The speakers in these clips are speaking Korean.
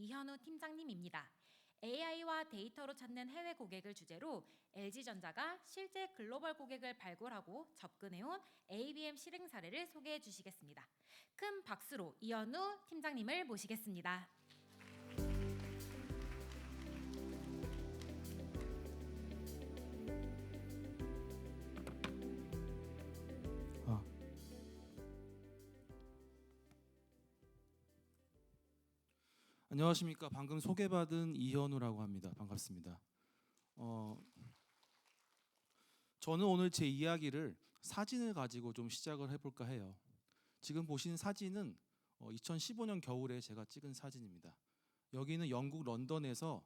이현우 팀장님입니다. AI와 데이터로 찾는 해외 고객을 주제로 LG전자가 실제 글로벌 고객을 발굴하고 접근해온 ABM 실행 사례를 소개해 주시겠습니다. 큰 박수로 이현우 팀장님을 모시겠습니다. 안녕하십니까. 방금 소개받은 이현우라고 합니다. 반갑습니다. 저는 오늘 제 이야기를 사진을 가지고 좀 시작을 해볼까 해요. 지금 보시는 사진은 2015년 겨울에 제가 찍은 사진입니다. 여기는 영국 런던에서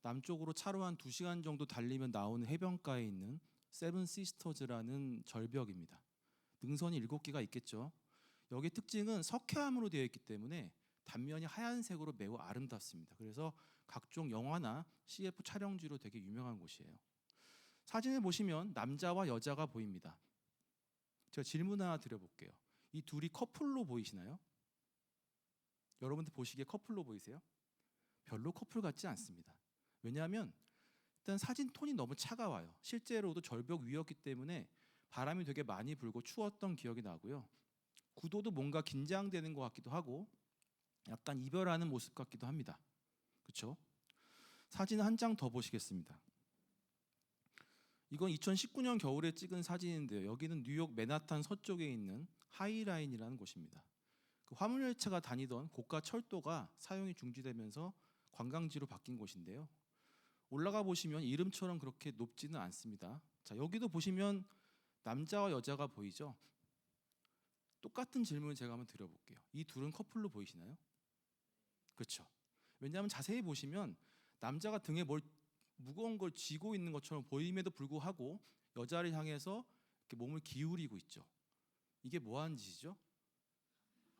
남쪽으로 차로 한 2시간 정도 달리면 나오는 해변가에 있는 세븐 시스터즈라는 절벽입니다. 능선이 7개가 있겠죠. 여기 특징은 석회암으로 되어 있기 때문에 단면이 하얀색으로 매우 아름답습니다. 그래서 각종 영화나 CF 촬영지로 되게 유명한 곳이에요. 사진을 보시면 남자와 여자가 보입니다. 제가 질문 하나 드려볼게요. 이 둘이 커플로 보이시나요? 여러분들 보시기에 커플로 보이세요? 별로 커플 같지 않습니다. 왜냐하면 일단 사진 톤이 너무 차가워요. 실제로도 절벽 위였기 때문에 바람이 되게 많이 불고 추웠던 기억이 나고요. 구도도 뭔가 긴장되는 것 같기도 하고 약간 이별하는 모습 같기도 합니다. 그렇죠? 사진 한 장 더 보시겠습니다. 이건 2019년 겨울에 찍은 사진인데요. 여기는 뉴욕 맨하탄 서쪽에 있는 하이라인이라는 곳입니다. 그 화물열차가 다니던 고가 철도가 사용이 중지되면서 관광지로 바뀐 곳인데요. 올라가 보시면 이름처럼 그렇게 높지는 않습니다. 자, 여기도 보시면 남자와 여자가 보이죠? 똑같은 질문을 제가 한번 드려볼게요. 이 둘은 커플로 보이시나요? 그렇죠. 왜냐하면 자세히 보시면 남자가 등에 무거운 걸 쥐고 있는 것처럼 보임에도 불구하고 여자를 향해서 이렇게 몸을 기울이고 있죠. 이게 뭐 하는 짓이죠?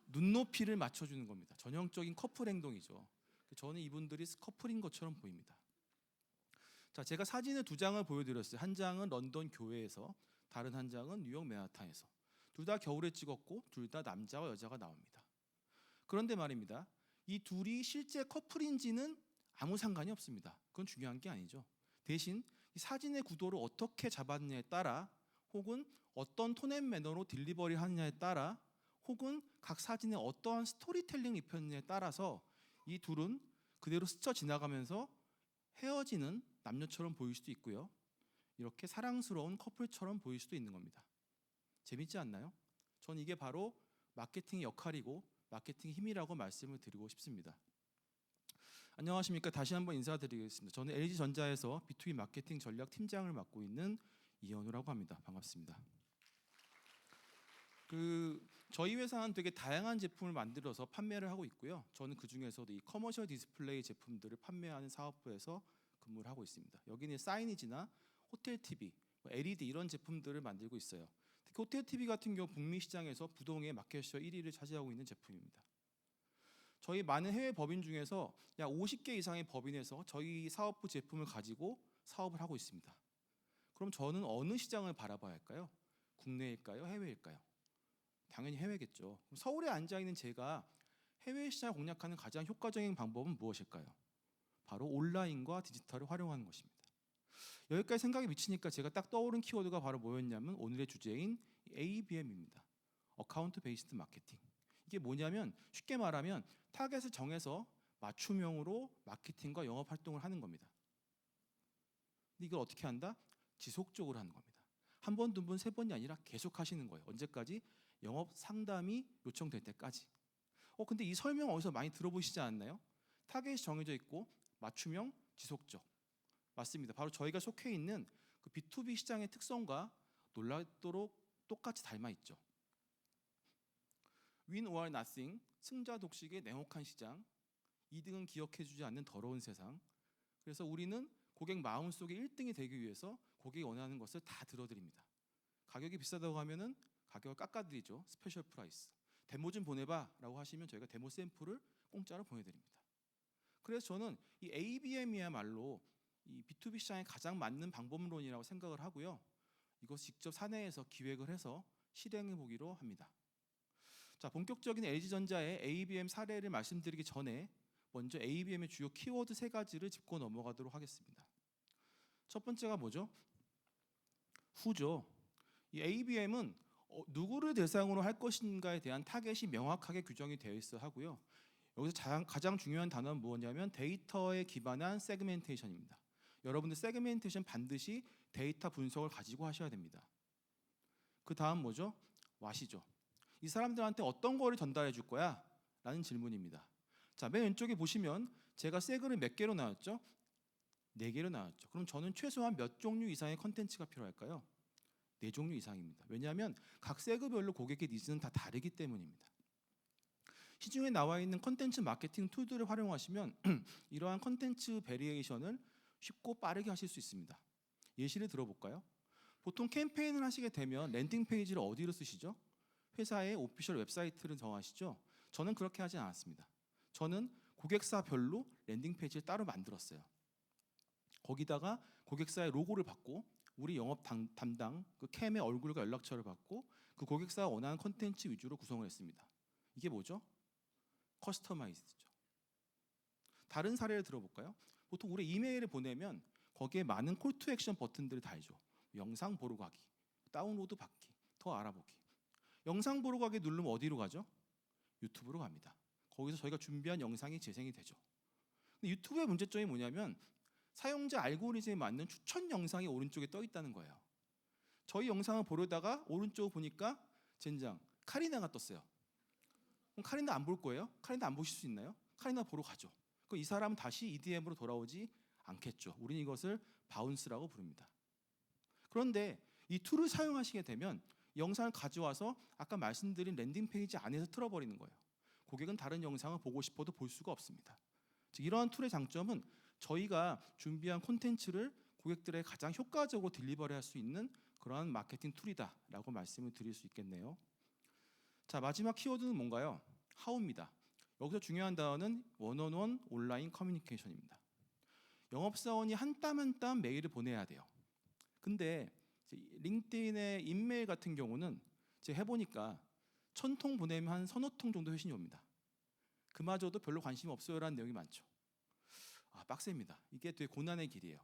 눈높이를 맞춰주는 겁니다. 전형적인 커플 행동이죠. 저는 이분들이 커플인 것처럼 보입니다. 자, 제가 사진을 2장을 보여드렸어요. 한 장은 런던 교외에서, 다른 한 장은 뉴욕 맨하탄에서. 둘 다 겨울에 찍었고 둘 다 남자와 여자가 나옵니다. 그런데 말입니다. 이 둘이 실제 커플인지는 아무 상관이 없습니다. 그건 중요한 게 아니죠. 대신 이 사진의 구도를 어떻게 잡았느냐에 따라, 혹은 어떤 톤앤 매너로 딜리버리 하느냐에 따라, 혹은 각 사진에 어떠한 스토리텔링을 입혔느냐에 따라서 이 둘은 그대로 스쳐 지나가면서 헤어지는 남녀처럼 보일 수도 있고요. 이렇게 사랑스러운 커플처럼 보일 수도 있는 겁니다. 재밌지 않나요? 전 이게 바로 마케팅의 역할이고 마케팅의 힘이라고 말씀을 드리고 싶습니다. 안녕하십니까. 다시 한번 인사드리겠습니다. 저는 LG전자에서 B2B 마케팅 전략 팀장을 맡고 있는 이현우라고 합니다. 반갑습니다. 저희 회사는 되게 다양한 제품을 만들어서 판매를 하고 있고요. 저는 그 중에서도 이 커머셜 디스플레이 제품들을 판매하는 사업부에서 근무를 하고 있습니다. 여기는 사이니지나 호텔 TV, LED 이런 제품들을 만들고 있어요. 특히 호텔 TV 같은 경우 북미 시장에서 부동의 마켓쉐어 1위를 차지하고 있는 제품입니다. 저희 많은 해외 법인 중에서 약 50개 이상의 법인에서 저희 사업부 제품을 가지고 사업을 하고 있습니다. 그럼 저는 어느 시장을 바라봐야 할까요? 국내일까요? 해외일까요? 당연히 해외겠죠. 그럼 서울에 앉아있는 제가 해외 시장을 공략하는 가장 효과적인 방법은 무엇일까요? 바로 온라인과 디지털을 활용하는 것입니다. 여기까지 생각이 미치니까 제가 딱 떠오른 키워드가 바로 뭐였냐면 오늘의 주제인 ABM입니다. 어카운트 베이스드 마케팅. 이게 뭐냐면 쉽게 말하면 타겟을 정해서 맞춤형으로 마케팅과 영업 활동을 하는 겁니다. 근데 이걸 어떻게 한다? 지속적으로 하는 겁니다. 한 번, 두 번, 세 번이 아니라 계속 하시는 거예요. 언제까지? 영업 상담이 요청될 때까지. 근데 이 설명 어디서 많이 들어보시지 않나요? 타겟이 정해져 있고 맞춤형, 지속적. 맞습니다. 바로 저희가 속해 있는 그 B2B 시장의 특성과 놀랍도록 똑같이 닮아 있죠. Win or nothing, 승자 독식의 냉혹한 시장, 2등은 기억해주지 않는 더러운 세상. 그래서 우리는 고객 마음속에 1등이 되기 위해서 고객이 원하는 것을 다 들어드립니다. 가격이 비싸다고 하면은 가격을 깎아드리죠. 스페셜 프라이스. 데모 좀 보내봐 라고 하시면 저희가 데모 샘플을 공짜로 보내드립니다. 그래서 저는 이 ABM이야말로 이 B2B 시장에 가장 맞는 방법론이라고 생각을 하고요. 이것 직접 사내에서 기획을 해서 실행해 보기로 합니다. 자, 본격적인 LG전자의 ABM 사례를 말씀드리기 전에 먼저 ABM의 주요 키워드 3가지를 짚고 넘어가도록 하겠습니다. 첫 번째가 뭐죠? 후죠. 이 ABM은 누구를 대상으로 할 것인가에 대한 타겟이 명확하게 규정이 되어 있어 하고요. 여기서 가장 중요한 단어는 무엇이냐면 데이터에 기반한 세그멘테이션입니다. 여러분들 세그멘테이션 반드시 데이터 분석을 가지고 하셔야 됩니다. 그 다음 뭐죠? 왓이죠. 이 사람들한테 어떤 거를 전달해 줄 거야? 라는 질문입니다. 자, 맨 왼쪽에 보시면 제가 세그를 몇 개로 나눴죠? 4개로 나눴죠. 그럼 저는 최소한 몇 종류 이상의 컨텐츠가 필요할까요? 4종류 이상입니다. 왜냐하면 각 세그별로 고객의 니즈는 다 다르기 때문입니다. 시중에 나와 있는 컨텐츠 마케팅 툴들을 활용하시면 이러한 컨텐츠 베리에이션을 쉽고 빠르게 하실 수 있습니다. 예시를 들어볼까요? 보통 캠페인을 하시게 되면 랜딩 페이지를 어디로 쓰시죠? 회사의 오피셜 웹사이트를 정하시죠? 저는 그렇게 하지 않았습니다. 저는 고객사별로 랜딩 페이지를 따로 만들었어요. 거기다가 고객사의 로고를 받고 우리 영업 담당 그 캠의 얼굴과 연락처를 받고 그 고객사가 원하는 컨텐츠 위주로 구성을 했습니다. 이게 뭐죠? 커스터마이즈죠. 다른 사례를 들어볼까요? 보통 우리 이메일을 보내면 거기에 많은 콜투 액션 버튼들을 달죠. 영상 보러 가기, 다운로드 받기, 더 알아보기. 영상 보러 가기 누르면 어디로 가죠? 유튜브로 갑니다. 거기서 저희가 준비한 영상이 재생이 되죠. 근데 유튜브의 문제점이 뭐냐면 사용자 알고리즘에 맞는 추천 영상이 오른쪽에 떠 있다는 거예요. 저희 영상을 보려다가 오른쪽 보니까 젠장 카리나가 떴어요. 그럼 카리나 안 볼 거예요? 카리나 안 보실 수 있나요? 카리나 보러 가죠. 그럼 이 사람은 다시 EDM으로 돌아오지 않겠죠. 우리는 이것을 바운스라고 부릅니다. 그런데 이 툴을 사용하시게 되면 영상을 가져와서 아까 말씀드린 랜딩 페이지 안에서 틀어버리는 거예요. 고객은 다른 영상을 보고 싶어도 볼 수가 없습니다. 즉 이러한 툴의 장점은 저희가 준비한 콘텐츠를 고객들의 가장 효과적으로 딜리버리할 수 있는 그러한 마케팅 툴이다라고 말씀을 드릴 수 있겠네요. 자, 마지막 키워드는 뭔가요? 하우입니다. 여기서 중요한 단어는 원온원 온라인 커뮤니케이션입니다. 영업사원이 한 땀 한 땀 메일을 보내야 돼요. 근데 링크드인의 인메일 같은 경우는 제가 해보니까 1000통 보내면 한 서너 통 정도 회신이 옵니다. 그마저도 별로 관심 없어요라는 내용이 많죠. 빡셉니다. 이게 되게 고난의 길이에요.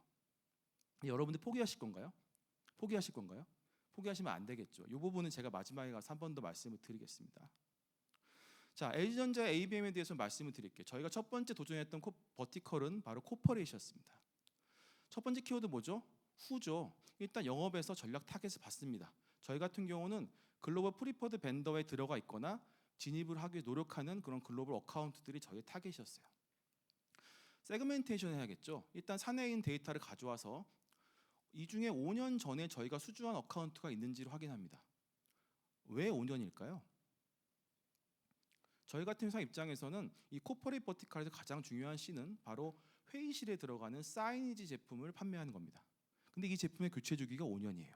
여러분들 포기하실 건가요? 포기하실 건가요? 포기하시면 안 되겠죠. 이 부분은 제가 마지막에 가서 한 번 더 말씀을 드리겠습니다. 자, LG전자 ABM에 대해서 말씀을 드릴게요. 저희가 첫 번째 도전했던 버티컬은 바로 코퍼레이션이었습니다. 첫 번째 키워드 뭐죠? 후죠. 일단 영업에서 전략 타겟을 받습니다. 저희 같은 경우는 글로벌 프리퍼드 벤더에 들어가 있거나 진입을 하기 위해 노력하는 그런 글로벌 어카운트들이 저희의 타겟이었어요. 세그멘테이션 해야겠죠. 일단 사내에 있는 데이터를 가져와서 이 중에 5년 전에 저희가 수주한 어카운트가 있는지를 확인합니다. 왜 5년일까요? 저희 같은 회사 입장에서는 이 코퍼레이트 버티컬에서 가장 중요한 C는 바로 회의실에 들어가는 사이니지 제품을 판매하는 겁니다. 근데 이 제품의 교체 주기가 5년이에요.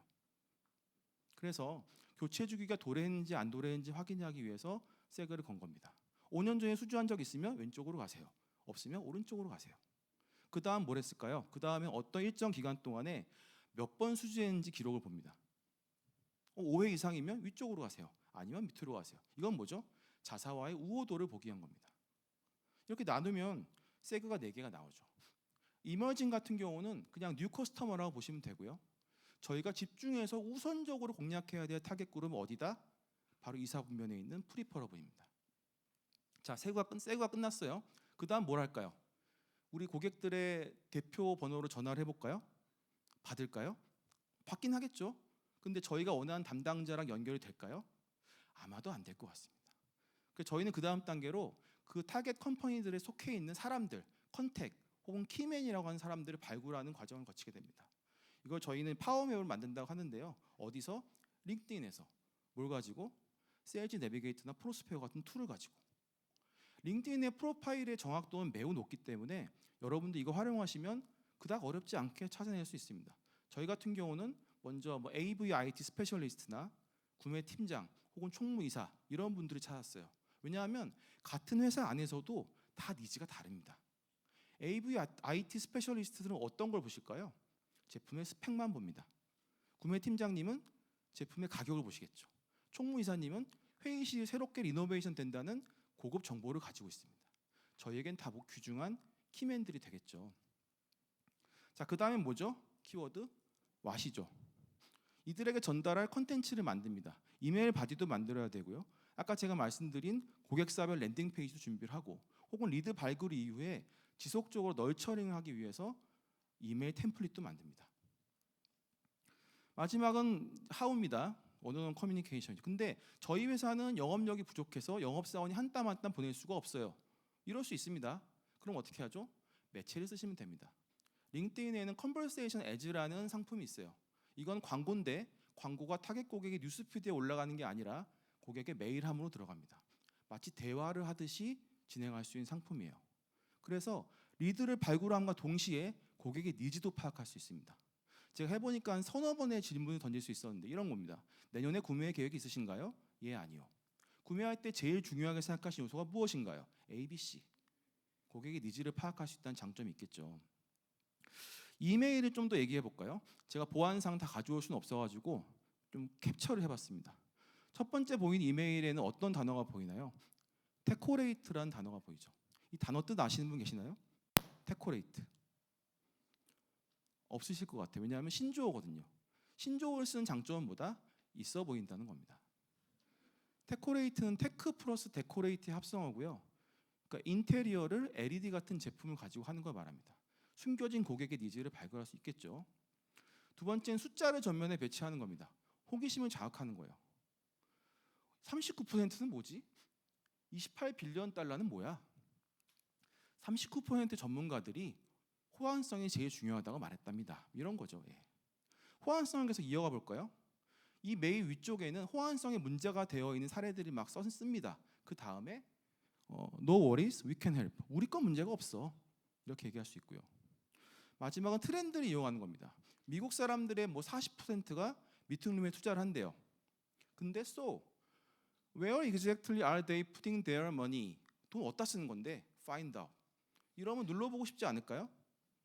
그래서 교체 주기가 도래했는지 안 도래했는지 확인하기 위해서 세그를 건 겁니다. 5년 전에 수주한 적 있으면 왼쪽으로 가세요. 없으면 오른쪽으로 가세요. 그 다음 뭘 했을까요? 그 다음에 어떤 일정 기간 동안에 몇 번 수주했는지 기록을 봅니다. 5회 이상이면 위쪽으로 가세요. 아니면 밑으로 가세요. 이건 뭐죠? 자사와의 우호도를 보기 위한 겁니다. 이렇게 나누면 세그가 4개가 나오죠. 이머징 같은 경우는 그냥 뉴 커스터머라고 보시면 되고요. 저희가 집중해서 우선적으로 공략해야 될 타겟 그룹은 어디다? 바로 이사분면에 있는 프리퍼러블입니다. 자, 세그가 끝났어요. 그 다음 뭘 할까요? 우리 고객들의 대표 번호로 전화를 해볼까요? 받을까요? 받긴 하겠죠. 근데 저희가 원하는 담당자랑 연결이 될까요? 아마도 안 될 것 같습니다. 그래서 저희는 그 다음 단계로 그 타겟 컴퍼니들에 속해 있는 사람들, 컨택 혹은 키맨이라고 하는 사람들을 발굴하는 과정을 거치게 됩니다. 이걸 저희는 파워맵을 만든다고 하는데요. 어디서? 링크드인에서. 뭘 가지고? 세일즈 내비게이터나 프로스페어 같은 툴을 가지고. 링크드인의 프로파일의 정확도는 매우 높기 때문에 여러분들 이거 활용하시면 그닥 어렵지 않게 찾아낼 수 있습니다. 저희 같은 경우는 먼저 AV IT 스페셜리스트나 구매 팀장 혹은 총무이사 이런 분들이 찾았어요. 왜냐하면 같은 회사 안에서도 다 니즈가 다릅니다. AV IT 스페셜리스트들은 어떤 걸 보실까요? 제품의 스펙만 봅니다. 구매 팀장님은 제품의 가격을 보시겠죠. 총무이사님은 회의실 새롭게 리노베이션 된다는 고급 정보를 가지고 있습니다. 저희에겐 다 귀중한 키맨들이 되겠죠. 자, 그 다음에 뭐죠? 키워드 왓이죠. 이들에게 전달할 컨텐츠를 만듭니다. 이메일 바디도 만들어야 되고요. 아까 제가 말씀드린 고객사별 랜딩 페이지도 준비를 하고, 혹은 리드 발굴 이후에 지속적으로 널처링을 하기 위해서 이메일 템플릿도 만듭니다. 마지막은 하우입니다. 원어원 커뮤니케이션. 근데 저희 회사는 영업력이 부족해서 영업사원이 한 땀 한 땀 보낼 수가 없어요. 이럴 수 있습니다. 그럼 어떻게 하죠? 매체를 쓰시면 됩니다. 링크드인에는 컨버세이션 에즈라는 상품이 있어요. 이건 광고인데 광고가 타겟 고객의 뉴스피드에 올라가는 게 아니라 고객의 메일함으로 들어갑니다. 마치 대화를 하듯이 진행할 수 있는 상품이에요. 그래서 리드를 발굴함과 동시에 고객의 니즈도 파악할 수 있습니다. 제가 해보니까 한 서너 번의 질문을 던질 수 있었는데 이런 겁니다. 내년에 구매 계획이 있으신가요? 예, 아니요. 구매할 때 제일 중요하게 생각하시는 요소가 무엇인가요? A, B, C. 고객의 니즈를 파악할 수 있다는 장점이 있겠죠. 이메일을 좀 더 얘기해 볼까요? 제가 보안상 다 가져올 수는 없어가지고 좀 캡처를 해봤습니다. 첫 번째 보이는 이메일에는 어떤 단어가 보이나요? 데코레이트라는 단어가 보이죠. 이 단어 뜻 아시는 분 계시나요? 데코레이트. 없으실 것 같아요. 왜냐하면 신조어거든요. 신조어를 쓰는 장점은 뭐다? 있어 보인다는 겁니다. 데코레이트는 테크 플러스 데코레이트의 합성어고요. 그러니까 인테리어를 LED 같은 제품을 가지고 하는 걸 말합니다. 숨겨진 고객의 니즈를 발견할 수 있겠죠. 두 번째는 숫자를 전면에 배치하는 겁니다. 호기심을 자극하는 거예요. 39%는 뭐지? 28빌리언 달러는 뭐야? 39% 전문가들이 호환성이 제일 중요하다고 말했답니다. 이런 거죠. 예. 호환성을 계속 이어가 볼까요? 이 메일 위쪽에는 호환성에 문제가 되어 있는 사례들이 막 씁니다. 그 다음에 No worries, we can help. 우리 건 문제가 없어. 이렇게 얘기할 수 있고요. 마지막은 트렌드를 이용하는 겁니다. 미국 사람들의 40%가 미팅룸에 투자를 한대요. 근데 where exactly are they putting their money? 돈 어디다 쓰는 건데? Find out. 이러면 눌러보고 싶지 않을까요?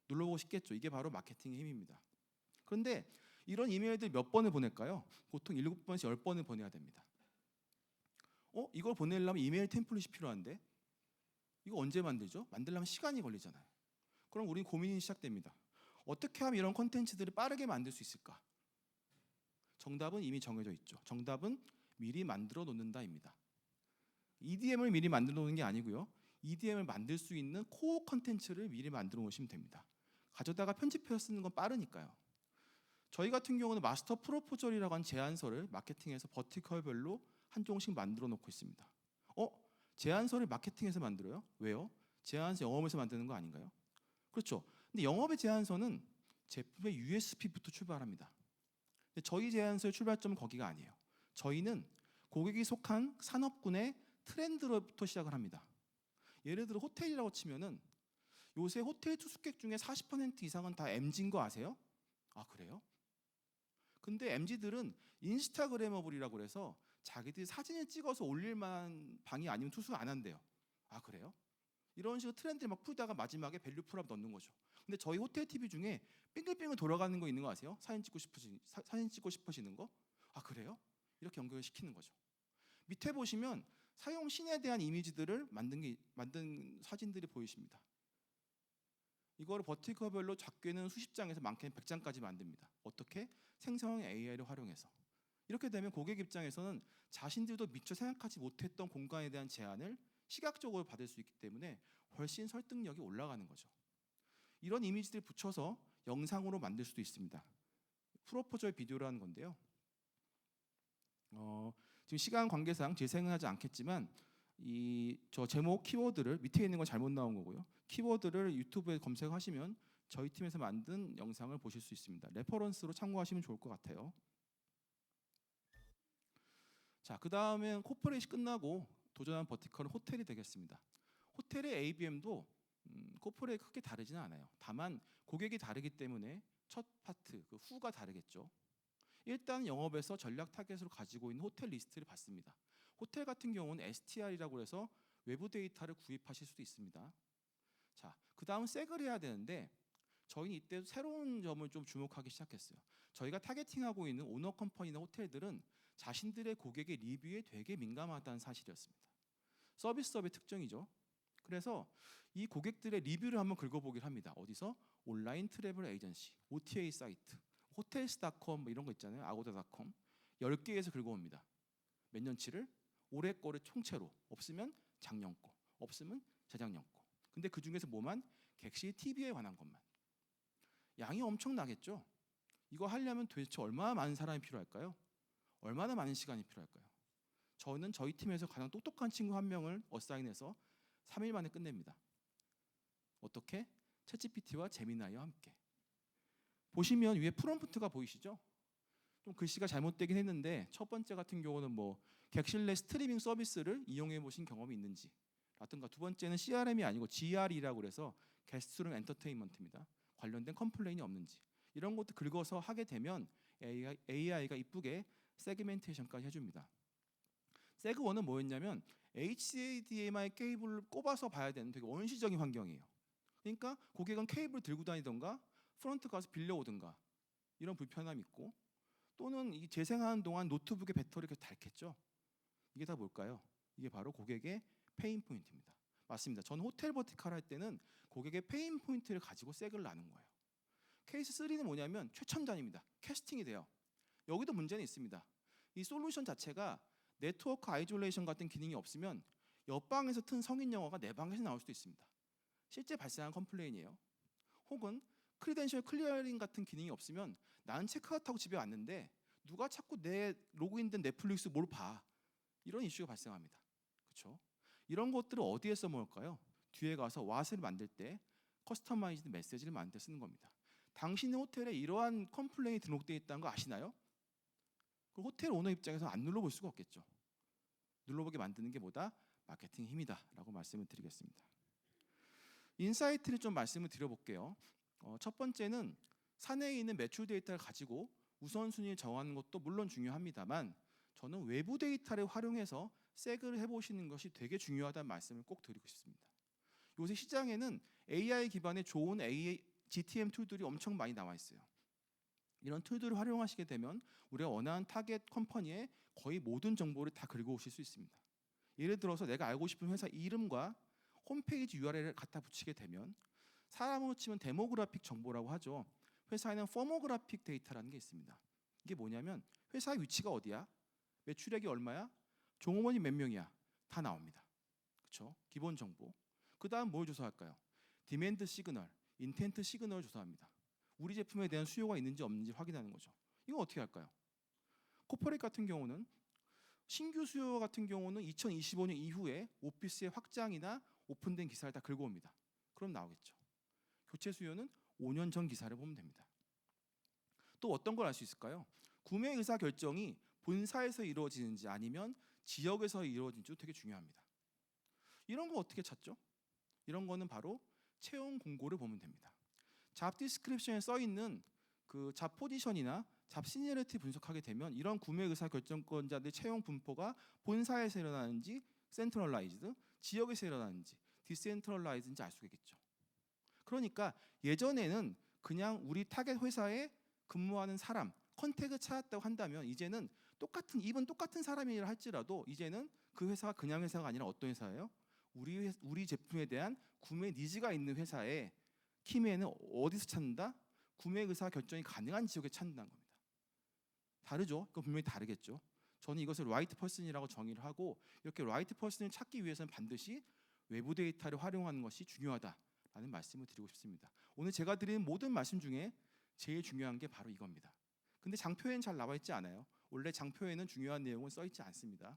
눌러보고 싶겠죠. 이게 바로 마케팅의 힘입니다. 그런데 이런 이메일들 몇 번을 보낼까요? 보통 7번에서 10번을 보내야 됩니다. 이걸 보내려면 이메일 템플릿이 필요한데 이거 언제 만들죠? 만들려면 시간이 걸리잖아요. 그럼 우리는 고민이 시작됩니다. 어떻게 하면 이런 콘텐츠들을 빠르게 만들 수 있을까? 정답은 이미 정해져 있죠. 정답은 미리 만들어 놓는다입니다. EDM을 미리 만들어 놓는 게 아니고요. EDM을 만들 수 있는 코어 콘텐츠를 미리 만들어 놓으시면 됩니다. 가져다가 편집해서 쓰는 건 빠르니까요. 저희 같은 경우는 마스터 프로포절이라고 하는 제안서를 마케팅에서 버티컬별로 한 종씩 만들어 놓고 있습니다. 제안서를 마케팅에서 만들어요? 왜요? 제안서 영업에서 만드는 거 아닌가요? 그렇죠. 근데 영업의 제안서는 제품의 USP부터 출발합니다. 근데 저희 제안서의 출발점은 거기가 아니에요. 저희는 고객이 속한 산업군의 트렌드로부터 시작을 합니다. 예를 들어 호텔이라고 치면은 요새 호텔 투숙객 중에 40% 이상은 다 MZ인 거 아세요? 아, 그래요? 근데 MZ들은 인스타그래머블이라고 그래서 자기들이 사진을 찍어서 올릴 만한 방이 아니면 투숙 안 한대요. 아, 그래요? 이런 식으로 트렌드를 막 풀다가 마지막에 밸류 풀업 넣는 거죠. 근데 저희 호텔 TV 중에 빙글빙글 돌아가는 거 있는 거 아세요? 사진 찍고 싶으시는 거? 아, 그래요? 이렇게 연결을 시키는 거죠. 밑에 보시면 사용 시에 대한 이미지들을 만든 사진들이 보이십니다. 이거를 버티컬별로 작게는 수십 장에서 많게는 100장까지 만듭니다. 어떻게? 생성형 AI를 활용해서. 이렇게 되면 고객 입장에서는 자신들도 미처 생각하지 못했던 공간에 대한 제안을 시각적으로 받을 수 있기 때문에 훨씬 설득력이 올라가는 거죠. 이런 이미지들 붙여서 영상으로 만들 수도 있습니다. 프로포절 비디오라는 건데요. 지금 시간 관계상 재생은 하지 않겠지만 저 제목 키워드를 밑에 있는 건 잘못 나온 거고요. 키워드를 유튜브에 검색하시면 저희 팀에서 만든 영상을 보실 수 있습니다. 레퍼런스로 참고하시면 좋을 것 같아요. 자, 그 다음엔 코퍼레이트 끝나고 도전한 버티컬은 호텔이 되겠습니다. 호텔의 ABM도 코퍼레이트 크게 다르지는 않아요. 다만 고객이 다르기 때문에 첫 파트, 그 후가 다르겠죠. 일단 영업에서 전략 타겟으로 가지고 있는 호텔 리스트를 받습니다. 호텔 같은 경우는 STR이라고 해서 외부 데이터를 구입하실 수도 있습니다. 자, 그 다음 색을 해야 되는데 저희는 이때 새로운 점을 좀 주목하기 시작했어요. 저희가 타겟팅하고 있는 오너 컴퍼니나 호텔들은 자신들의 고객의 리뷰에 되게 민감하다는 사실이었습니다. 서비스업의 특징이죠. 그래서 이 고객들의 리뷰를 한번 긁어보기를 합니다. 어디서? 온라인 트래블 에이전시, OTA 사이트, 호텔스.com 뭐 이런 거 있잖아요. 아고다.com 10개에서 긁어옵니다. 몇 년치를? 올해 거를 총체로. 없으면 작년 거, 없으면 재작년 거. 근데 그 중에서 뭐만? 객실 TV에 관한 것만. 양이 엄청나겠죠? 이거 하려면 도대체 얼마나 많은 사람이 필요할까요? 얼마나 많은 시간이 필요할까요? 저는 저희 팀에서 가장 똑똑한 친구 한 명을 어사인해서 3일 만에 끝냅니다. 어떻게? 챗GPT와 제미나이와 함께. 보시면 위에 프롬프트가 보이시죠? 좀 글씨가 잘못되긴 했는데 첫 번째 같은 경우는 뭐 객실 내 스트리밍 서비스를 이용해 보신 경험이 있는지 라든가, 두 번째는 CRM이 아니고 GR이라고 그래서 게스트룸 엔터테인먼트입니다. 관련된 컴플레인이 없는지, 이런 것도 긁어서 하게 되면 AI가 이쁘게 세그멘테이션까지 해줍니다. 세그1은 뭐였냐면 HDMI 케이블을 꼽아서 봐야 되는 되게 원시적인 환경이에요. 그러니까 고객은 케이블 들고 다니던가 프런트 가서 빌려오든가 이런 불편함이 있고, 또는 이 재생하는 동안 노트북의 배터리가 닳겠죠. 이게 다 뭘까요? 이게 바로 고객의 페인 포인트입니다. 맞습니다. 저는 호텔 버티컬 할 때는 고객의 페인 포인트를 가지고 색을 나눈 거예요. 케이스 3는 뭐냐면 최첨단입니다. 캐스팅이 돼요. 여기도 문제는 있습니다. 이 솔루션 자체가 네트워크 아이솔레이션 같은 기능이 없으면 옆방에서 튼 성인 영화가 내 방에서 나올 수도 있습니다. 실제 발생한 컴플레인이에요. 혹은 크리덴셜 클리어링 같은 기능이 없으면 나는 체크아웃하고 집에 왔는데 누가 자꾸 내 로그인된 넷플릭스 뭘 봐. 이런 이슈가 발생합니다. 그렇죠? 이런 것들을 어디에 써먹을까요? 뒤에 가서 왓을 만들 때 커스터마이즈드 메시지를 만들 때 쓰는 겁니다. 당신의 호텔에 이러한 컴플레인이 등록되어 있다는 거 아시나요? 그 호텔 오너 입장에서 안 눌러볼 수가 없겠죠. 눌러보게 만드는 게 뭐다? 마케팅 힘이다 라고 말씀을 드리겠습니다. 인사이트를 좀 말씀을 드려볼게요. 첫 번째는 사내에 있는 매출 데이터를 가지고 우선순위를 정하는 것도 물론 중요합니다만, 저는 외부 데이터를 활용해서 색을 해보시는 것이 되게 중요하다는 말씀을 꼭 드리고 싶습니다. 요새 시장에는 AI 기반의 좋은 GTM 툴들이 엄청 많이 나와 있어요. 이런 툴들을 활용하시게 되면 우리가 원하는 타겟 컴퍼니의 거의 모든 정보를 다 긁어오실 수 있습니다. 예를 들어서 내가 알고 싶은 회사 이름과 홈페이지 URL을 갖다 붙이게 되면, 사람으로 치면 데모그래픽 정보라고 하죠. 회사에는 퍼모그래픽 데이터라는 게 있습니다. 이게 뭐냐면 회사의 위치가 어디야? 매출액이 얼마야? 종업원이 몇 명이야? 다 나옵니다. 그렇죠? 기본 정보. 그 다음 뭘 조사할까요? 디맨드 시그널, 인텐트 시그널을 조사합니다. 우리 제품에 대한 수요가 있는지 없는지 확인하는 거죠. 이거 어떻게 할까요? 코퍼레이트 같은 경우는 신규 수요 같은 경우는 2025년 이후에 오피스의 확장이나 오픈된 기사를 다 긁어옵니다. 그럼 나오겠죠. 교체 수요는 5년 전 기사를 보면 됩니다. 또 어떤 걸 알 수 있을까요? 구매 의사 결정이 본사에서 이루어지는지 아니면 지역에서 이루어지는지도 되게 중요합니다. 이런 거 어떻게 찾죠? 이런 거는 바로 채용 공고를 보면 됩니다. 잡 디스크립션에 써 있는 그 잡 포지션이나 잡 시니어리티 분석하게 되면 이런 구매 의사 결정권자들의 채용 분포가 본사에서 일어나는지 센트럴라이즈드, 지역에서 일어나는지 디센트럴라이즈인지 알 수가 있겠죠. 그러니까 예전에는 그냥 우리 타겟 회사에 근무하는 사람 컨택을 찾았다고 한다면, 이제는 똑같은 사람이라 할지라도 이제는 그 회사가 그냥 회사가 아니라 어떤 회사예요? 우리 제품에 대한 구매 니즈가 있는 회사에 키맨은 어디서 찾는다? 구매 의사 결정이 가능한 지역에 찾는다는 겁니다. 다르죠? 그건 분명히 다르겠죠. 저는 이것을 라이트 퍼슨이라고 정의를 하고, 이렇게 라이트 퍼슨을 찾기 위해서는 반드시 외부 데이터를 활용하는 것이 중요하다라는 말씀을 드리고 싶습니다. 오늘 제가 드리는 모든 말씀 중에 제일 중요한 게 바로 이겁니다. 근데 장표에는 잘 나와 있지 않아요. 원래 장표에는 중요한 내용은 써 있지 않습니다.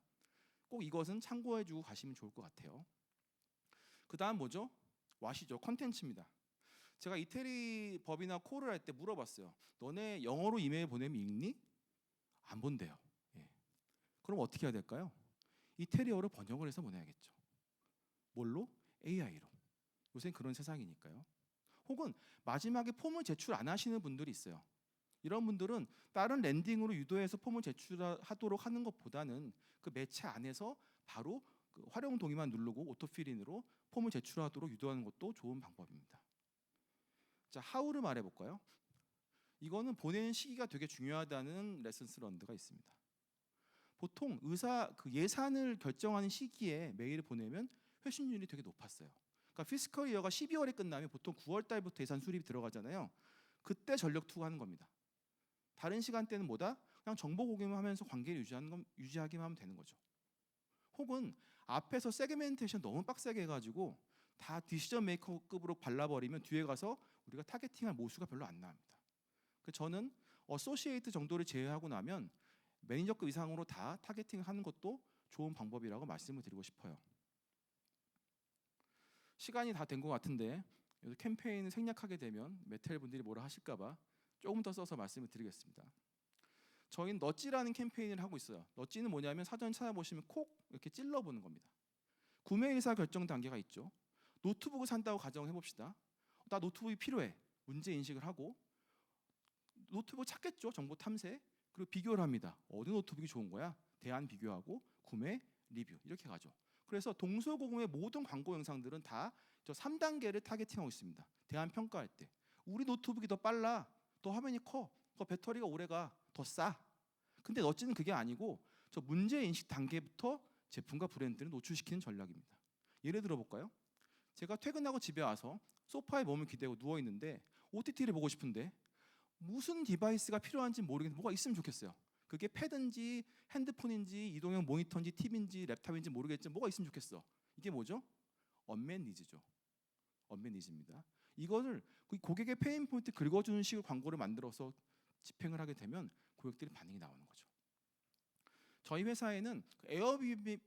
꼭 이것은 참고해주고 가시면 좋을 것 같아요. 그 다음 뭐죠? 왓이죠. 컨텐츠입니다. 제가 이태리 법이나 콜을 할 때 물어봤어요. 너네 영어로 이메일 보내면 읽니? 안 본대요. 예. 그럼 어떻게 해야 될까요? 이태리어로 번역을 해서 보내야겠죠. 뭘로? AI로. 요새 그런 세상이니까요. 혹은 마지막에 폼을 제출 안 하시는 분들이 있어요. 이런 분들은 다른 랜딩으로 유도해서 폼을 제출하도록 하는 것보다는 그 매체 안에서 바로 그 활용 동의만 누르고 오토필인으로 폼을 제출하도록 유도하는 것도 좋은 방법입니다. 자, how를 말해볼까요? 이거는 보내는 시기가 되게 중요하다는 레슨스 런드가 있습니다. 보통 의사 그 예산을 결정하는 시기에 메일을 보내면 회신율이 되게 높았어요. 그러니까 피스컬 이어가 12월에 끝나면 보통 9월 달부터 예산 수립이 들어가잖아요. 그때 전력 투구하는 겁니다. 다른 시간대는 뭐다? 그냥 정보 공유만 하면서 관계를 유지하기만 하면 되는 거죠. 혹은 앞에서 세그멘테이션 너무 빡세게 해가지고 다 디시전 메이커급으로 발라버리면 뒤에 가서 우리가 타겟팅할 모수가 별로 안 나옵니다. 그래서 저는 어소시에이트 정도를 제외하고 나면 매니저급 이상으로 다 타겟팅을 하는 것도 좋은 방법이라고 말씀을 드리고 싶어요. 시간이 다 된 것 같은데 캠페인을 생략하게 되면 메텔 분들이 뭐라 하실까봐 조금 더 써서 말씀을 드리겠습니다. 저희는 넛지라는 캠페인을 하고 있어요. 넛지는 뭐냐면 사전 찾아보시면 콕 이렇게 찔러보는 겁니다. 구매 의사 결정 단계가 있죠. 노트북을 산다고 가정해 봅시다. 나 노트북이 필요해. 문제 인식을 하고 노트북 찾겠죠. 정보 탐색. 그리고 비교를 합니다. 어느 노트북이 좋은 거야? 대안 비교하고 구매, 리뷰 이렇게 가죠. 그래서 동서고금의 모든 광고 영상들은 다 저 3단계를 타겟팅하고 있습니다. 대안 평가할 때 우리 노트북이 더 빨라, 더 화면이 커, 더 배터리가 오래가, 더 싸. 근데 넛지는 그게 아니고 저 문제 인식 단계부터 제품과 브랜드를 노출시키는 전략입니다. 예를 들어 볼까요? 제가 퇴근하고 집에 와서 소파에 몸을 기대고 누워 있는데 OTT를 보고 싶은데 무슨 디바이스가 필요한지 모르겠는데 뭐가 있으면 좋겠어요. 그게 패드인지 핸드폰인지 이동형 모니터인지 TV인지 랩탑인지 모르겠지만 뭐가 있으면 좋겠어. 이게 뭐죠? 언맨 니즈죠. 언맨 니즈입니다. 이거를 고객의 페인 포인트 긁어주는 식으로 광고를 만들어서 집행을 하게 되면 고객들이 반응이 나오는 거죠. 저희 회사에는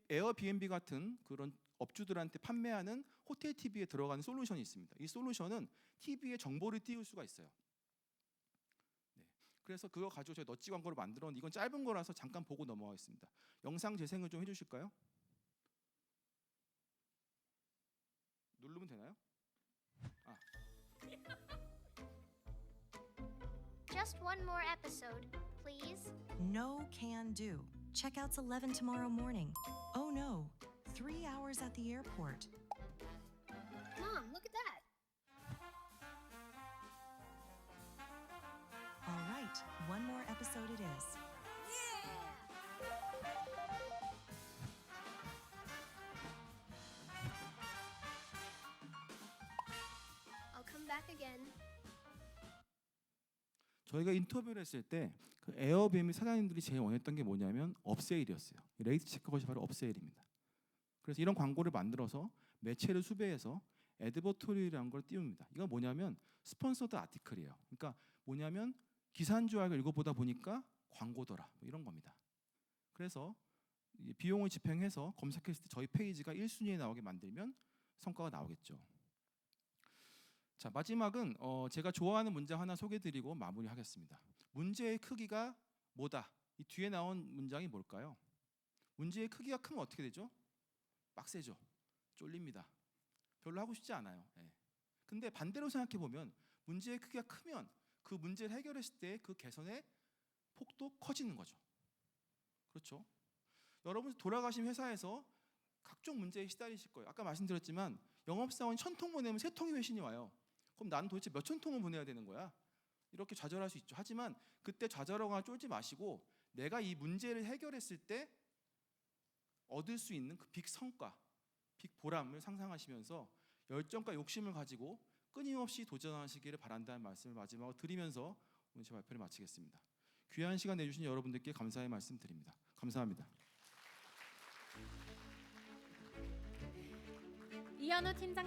에어비앤비 같은 그런 업주들한테 판매하는 호텔 TV에 들어가는 솔루션이 있습니다. 이 솔루션은 TV에 정보를 띄울 수가 있어요. 네. 그래서 그거 가지고 저희 넛지 광고를 만들었는데 이건 짧은 거라서 잠깐 보고 넘어가겠습니다. 영상 재생을 좀 해주실까요? 누르면 되나요? Just one more episode, please. No can do. Checkout's 11 tomorrow morning. Oh no, 3 hours at the airport. Mom, look at that. All right, one more episode it is. I'll come back again. 저희가 인터뷰를 했을 때 그 에어비앤비 사장님들이 제일 원했던 게 뭐냐면 업세일이었어요. 레이트 체크 것이 바로 업세일입니다. 그래서 이런 광고를 만들어서 매체를 수배해서 애드버토리라는 걸 띄웁니다. 이건 뭐냐면 스폰서드 아티클이에요. 그러니까 뭐냐면 기사인 줄 알고 읽어보다 보니까 광고더라 뭐 이런 겁니다. 그래서 비용을 집행해서 검색했을 때 저희 페이지가 1순위에 나오게 만들면 성과가 나오겠죠. 자, 마지막은 제가 좋아하는 문장 하나 소개드리고 마무리하겠습니다. 문제의 크기가 뭐다? 이 뒤에 나온 문장이 뭘까요? 문제의 크기가 크면 어떻게 되죠? 빡세죠. 쫄립니다. 별로 하고 싶지 않아요. 예. 근데 반대로 생각해 보면 문제의 크기가 크면 그 문제를 해결했을 때 그 개선의 폭도 커지는 거죠. 그렇죠? 여러분 돌아가신 회사에서 각종 문제에 시달리실 거예요. 아까 말씀드렸지만 영업사원이 1000통 보내면 3통이 회신이 와요. 그럼 나는 도대체 몇천 통을 보내야 되는 거야? 이렇게 좌절할 수 있죠. 하지만 그때 좌절하거나 쫄지 마시고 내가 이 문제를 해결했을 때 얻을 수 있는 그 빅 성과, 빅 보람을 상상하시면서 열정과 욕심을 가지고 끊임없이 도전하시기를 바란다는 말씀을 마지막으로 드리면서 오늘 제 발표를 마치겠습니다. 귀한 시간 내주신 여러분들께 감사의 말씀 드립니다. 감사합니다. 이현우 팀장